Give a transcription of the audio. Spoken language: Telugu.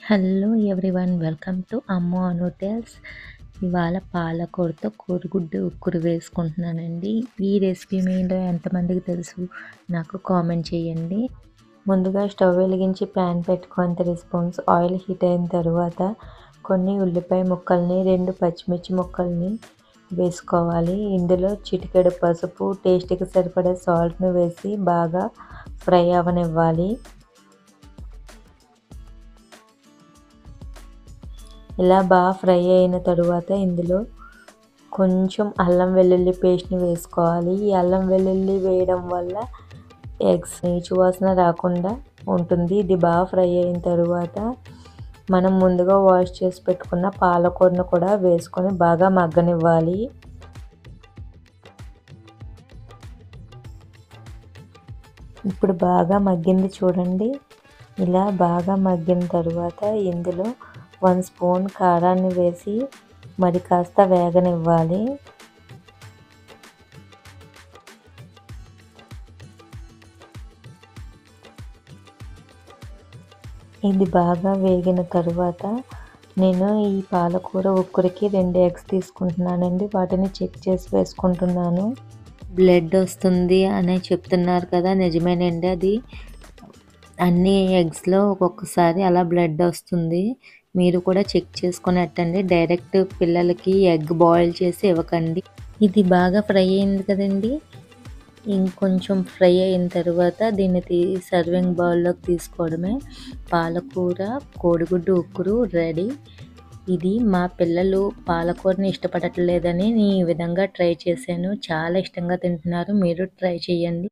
Hello everyone, welcome to Ammu Anu tells. ఇవాళ పాలకూరతో కోడిగుడ్డు ఉక్కురు వేసుకుంటున్నానండి. ఈ రెసిపీ మీలో ఎంతమందికి తెలుసు నాకు కామెంట్ చేయండి. ముందుగా స్టవ్ వెలిగించి ప్యాన్ పెట్టుకొని 3 స్పూన్స్ ఆయిల్ హీట్ అయిన తర్వాత కొన్ని ఉల్లిపాయ ముక్కల్ని 2 పచ్చిమిర్చి ముక్కల్ని వేసుకోవాలి. ఇందులో చిటికెడు పసుపు, టేస్ట్కి సరిపడే సాల్ట్ను వేసి బాగా ఫ్రై అవనివ్వాలి. ఇలా బాగా ఫ్రై అయిన తరువాత ఇందులో కొంచెం అల్లం వెల్లుల్లి పేస్ట్ని వేసుకోవాలి. ఈ అల్లం వెల్లుల్లి వేయడం వల్ల ఎగ్స్ నీచు వాసన రాకుండా ఉంటుంది. ఇది బాగా ఫ్రై అయిన తరువాత మనం ముందుగా వాష్ చేసి పెట్టుకున్న పాలకూరను కూడా వేసుకొని బాగా మగ్గనివ్వాలి. ఇప్పుడు బాగా మగ్గింది చూడండి. ఇలా బాగా మగ్గిన తరువాత ఇందులో 1 స్పూన్ కారాన్ని వేసి మరి కాస్త వేగనివ్వాలి. ఇది బాగా వేగిన తరువాత నేను ఈ పాలకూర ఉక్కురికి 2 ఎగ్స్ తీసుకుంటున్నానండి. వాటిని చెక్ చేసి వేసుకుంటున్నాను. బ్లడ్ వస్తుంది అని చెప్తున్నారు కదా, నిజమేనండి. అది అన్ని ఎగ్స్లో ఒక్కొక్కసారి అలా బ్లడ్ వస్తుంది. మీరు కూడా చెక్ చేసుకొని పెట్టండి. డైరెక్ట్ పిల్లలకి ఎగ్ బాయిల్ చేసి ఇవ్వకండి. ఇది బాగా ఫ్రై అయింది కదండి. ఇంకొంచెం ఫ్రై అయిన తర్వాత దీన్ని సర్వింగ్ బౌల్లోకి తీసుకోవడమే. పాలకూర కోడిగుడ్డు ఉక్కురు రెడీ. ఇది మా పిల్లలు పాలకూరని ఇష్టపడట్లేదని నేను ఈ విధంగా ట్రై చేశాను. చాలా ఇష్టంగా తింటున్నారు. మీరు ట్రై చేయండి.